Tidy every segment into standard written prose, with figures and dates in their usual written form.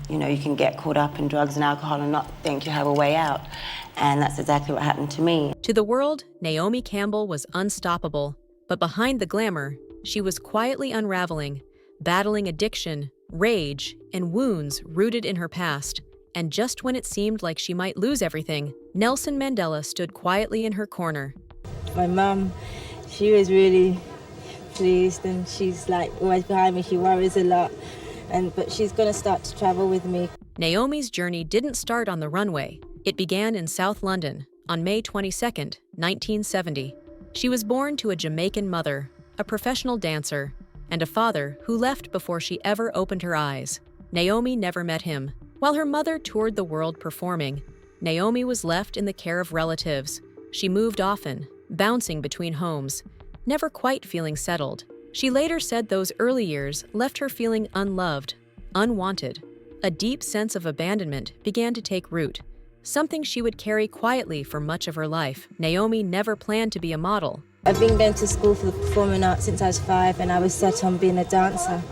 you know, you can get caught up in drugs and alcohol and not think you have a way out. And that's exactly what happened to me. To the world, Naomi Campbell was unstoppable. But behind the glamour, she was quietly unraveling, battling addiction, rage, and wounds rooted in her past. And just when it seemed like she might lose everything, Nelson Mandela stood quietly in her corner. My mum, she was really pleased, and she's like always behind me. She worries a lot, but she's going to start to travel with me. Naomi's journey didn't start on the runway. It began in South London on May 22, 1970. She was born to a Jamaican mother, a professional dancer, and a father who left before she ever opened her eyes. Naomi never met him. While her mother toured the world performing, Naomi was left in the care of relatives. She moved often, bouncing between homes, never quite feeling settled. She later said those early years left her feeling unloved, unwanted. A deep sense of abandonment began to take root, something she would carry quietly for much of her life. Naomi never planned to be a model. I've been going to school for the performing arts since I was 5, and I was set on being a dancer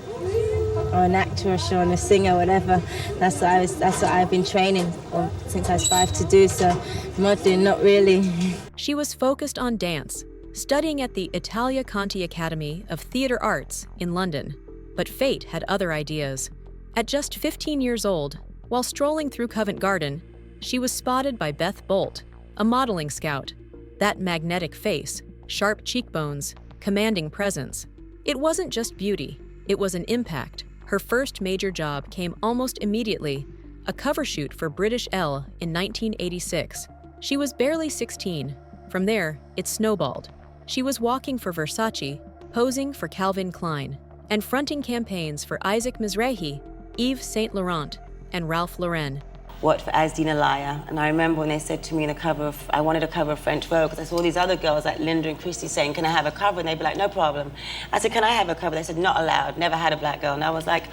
or an actor or show, a singer, whatever. That's what I've been training for since I was 5 to do. So modeling, not really. She was focused on dance, studying at the Italia Conti Academy of Theatre Arts in London. But fate had other ideas. At just 15 years old, while strolling through Covent Garden, she was spotted by Beth Bolt, a modeling scout. That magnetic face, sharp cheekbones, commanding presence. It wasn't just beauty, it was an impact. Her first major job came almost immediately, a cover shoot for British Elle in 1986. She was barely 16. From there, it snowballed. She was walking for Versace, posing for Calvin Klein, and fronting campaigns for Isaac Mizrahi, Yves Saint Laurent, and Ralph Lauren. Worked for Asdine Alaya, and I remember when they said to me in a cover of, I wanted a cover of French Vogue, because I saw these other girls like Linda and Christy saying, can I have a cover? And they'd be like, no problem. I said, can I have a cover? They said, not allowed, never had a black girl. And I was like,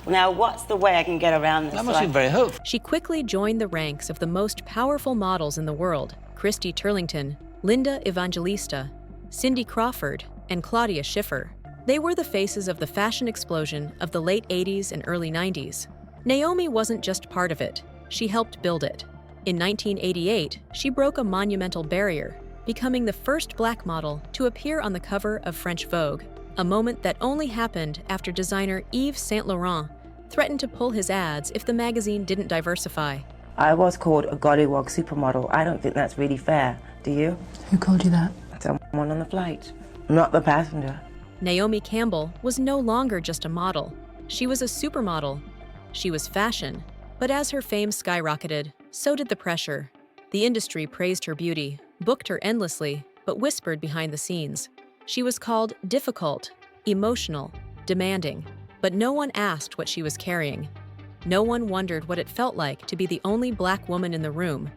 now what's the way I can get around this? That must be very hopeful. She quickly joined the ranks of the most powerful models in the world, Christy Turlington, Linda Evangelista, Cindy Crawford, and Claudia Schiffer. They were the faces of the fashion explosion of the late 80s and early 90s. Naomi wasn't just part of it. She helped build it. In 1988, she broke a monumental barrier, becoming the first black model to appear on the cover of French Vogue, a moment that only happened after designer Yves Saint Laurent threatened to pull his ads if the magazine didn't diversify. I was called a gollywog supermodel. I don't think that's really fair, do you? Who called you that? Someone on the flight, not the passenger. Naomi Campbell was no longer just a model. She was a supermodel. She was fashion. But as her fame skyrocketed, so did the pressure. The industry praised her beauty, booked her endlessly, but whispered behind the scenes. She was called difficult, emotional, demanding, but no one asked what she was carrying. No one wondered what it felt like to be the only black woman in the room.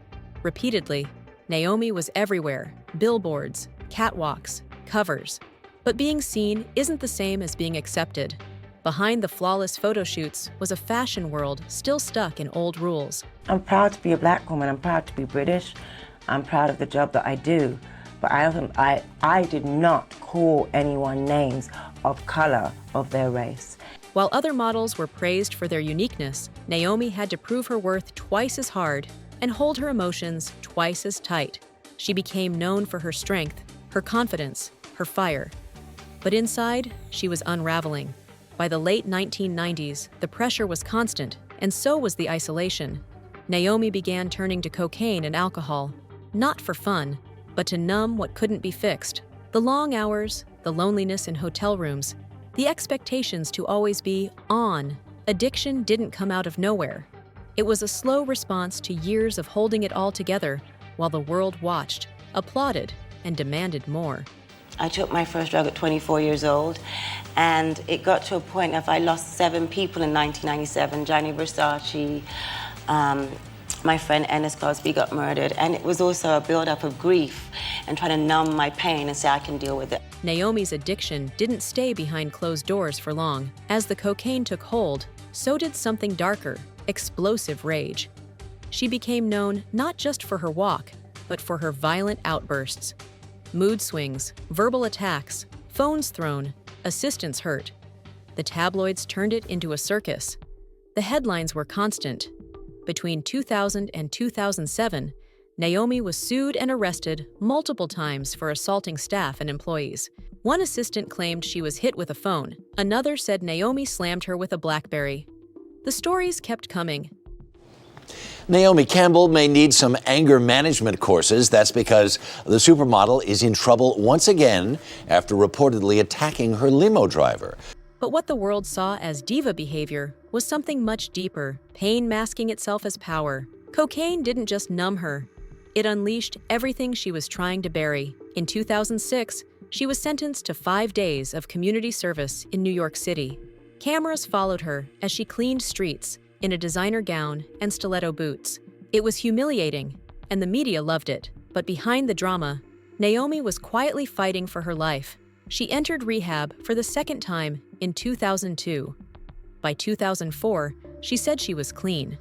Repeatedly, Naomi was everywhere, billboards, catwalks, covers. But being seen isn't the same as being accepted. Behind the flawless photo shoots was a fashion world still stuck in old rules. I'm proud to be a black woman. I'm proud to be British. I'm proud of the job that I do. But I did not call anyone names of color of their race. While other models were praised for their uniqueness, Naomi had to prove her worth twice as hard and hold her emotions twice as tight. She became known for her strength, her confidence, her fire. But inside, she was unraveling. By the late 1990s, the pressure was constant, and so was the isolation. Naomi began turning to cocaine and alcohol, not for fun, but to numb what couldn't be fixed. The long hours, the loneliness in hotel rooms, the expectations to always be on. Addiction didn't come out of nowhere. It was a slow response to years of holding it all together while the world watched, applauded, and demanded more. I took my first drug at 24 years old, and it got to a point of I lost 7 people in 1997. Gianni Versace, my friend Ennis Cosby got murdered, and it was also a build-up of grief and trying to numb my pain and say I can deal with it. Naomi's addiction didn't stay behind closed doors for long. As the cocaine took hold, so did something darker, explosive rage. She became known not just for her walk, but for her violent outbursts. Mood swings, verbal attacks, phones thrown, assistants hurt. The tabloids turned it into a circus. The headlines were constant. Between 2000 and 2007, Naomi was sued and arrested multiple times for assaulting staff and employees. One assistant claimed she was hit with a phone. Another said Naomi slammed her with a BlackBerry. The stories kept coming. Naomi Campbell may need some anger management courses. That's because the supermodel is in trouble once again after reportedly attacking her limo driver. But what the world saw as diva behavior was something much deeper, pain masking itself as power. Cocaine didn't just numb her. It unleashed everything she was trying to bury. In 2006, she was sentenced to 5 days of community service in New York City. Cameras followed her as she cleaned streets in a designer gown and stiletto boots. It was humiliating, and the media loved it. But behind the drama, Naomi was quietly fighting for her life. She entered rehab for the second time in 2002. By 2004, she said she was clean.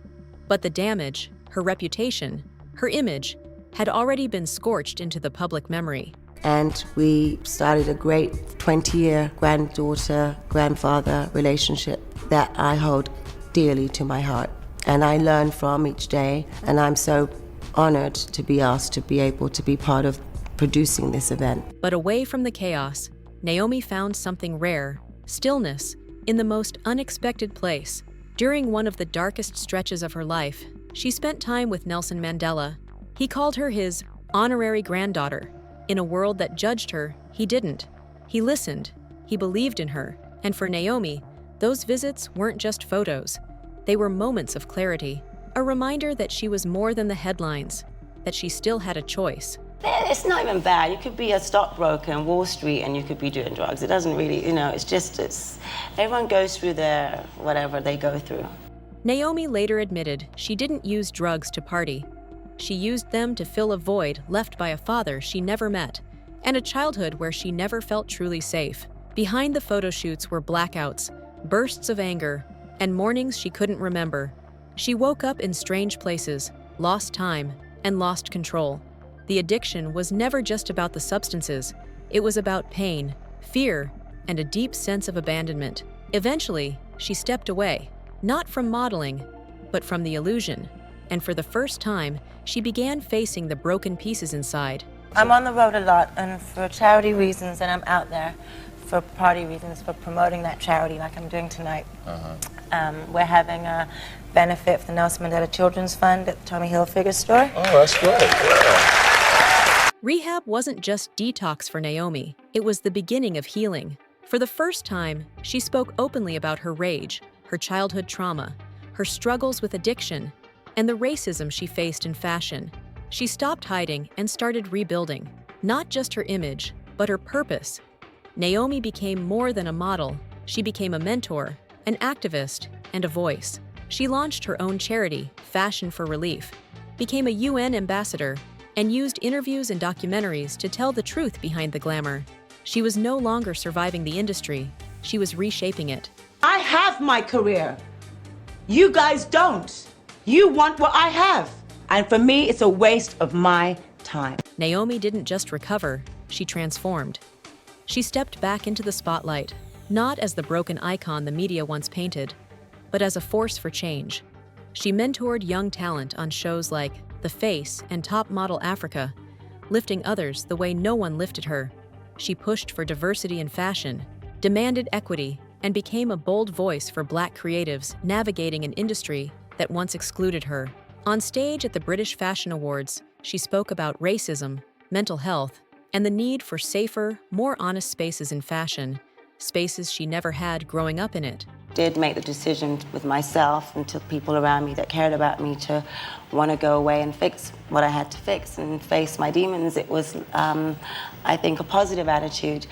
But the damage, her reputation, her image, had already been scorched into the public memory. And we started a great 20-year granddaughter-grandfather relationship that I hold dearly to my heart. And I learn from each day, and I'm so honored to be asked to be able to be part of producing this event. But away from the chaos, Naomi found something rare, stillness, in the most unexpected place. During one of the darkest stretches of her life, she spent time with Nelson Mandela. He called her his honorary granddaughter. In a world that judged her, he didn't. He listened, he believed in her. And for Naomi, those visits weren't just photos. They were moments of clarity, a reminder that she was more than the headlines, that she still had a choice. It's not even bad. You could be a stockbroker in Wall Street and you could be doing drugs. It doesn't really, it's everyone goes through their whatever they go through. Naomi later admitted she didn't use drugs to party. She used them to fill a void left by a father she never met, and a childhood where she never felt truly safe. Behind the photo shoots were blackouts, bursts of anger, and mornings she couldn't remember. She woke up in strange places, lost time, and lost control. The addiction was never just about the substances. It was about pain, fear, and a deep sense of abandonment. Eventually, she stepped away, not from modeling, but from the illusion. And for the first time, she began facing the broken pieces inside. I'm on the road a lot, and for charity reasons, and I'm out there for party reasons, for promoting that charity like I'm doing tonight. We're having a benefit for the Nelson Mandela Children's Fund at the Tommy Hilfiger store. Oh, that's great. Yeah. Rehab wasn't just detox for Naomi. It was the beginning of healing. For the first time, she spoke openly about her rage, her childhood trauma, her struggles with addiction, and the racism she faced in fashion. She stopped hiding and started rebuilding, not just her image, but her purpose. Naomi became more than a model. She became a mentor, an activist, and a voice. She launched her own charity, Fashion for Relief, became a UN ambassador, and used interviews and documentaries to tell the truth behind the glamour. She was no longer surviving the industry. She was reshaping it. I have my career. You guys don't. You want what I have. And for me, it's a waste of my time. Naomi didn't just recover, she transformed. She stepped back into the spotlight, not as the broken icon the media once painted, but as a force for change. She mentored young talent on shows like The Face and Top Model Africa, lifting others the way no one lifted her. She pushed for diversity in fashion, demanded equity, and became a bold voice for Black creatives navigating an industry that once excluded her. On stage at the British Fashion Awards, she spoke about racism, mental health, and the need for safer, more honest spaces in fashion, spaces she never had growing up in it. Did make the decision with myself and to people around me that cared about me to want to go away and fix what I had to fix and face my demons. It was, I think, a positive attitude.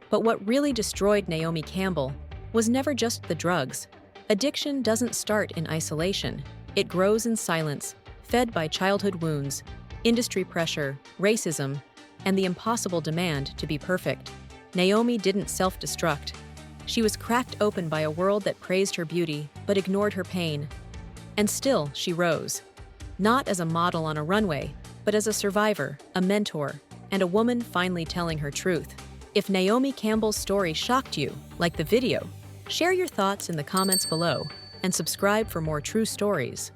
But what really destroyed Naomi Campbell was never just the drugs. Addiction doesn't start in isolation. It grows in silence, fed by childhood wounds, industry pressure, racism, and the impossible demand to be perfect. Naomi didn't self-destruct. She was cracked open by a world that praised her beauty but ignored her pain. And still, she rose. Not as a model on a runway, but as a survivor, a mentor, and a woman finally telling her truth. If Naomi Campbell's story shocked you, like the video, share your thoughts in the comments below. and subscribe for more true stories.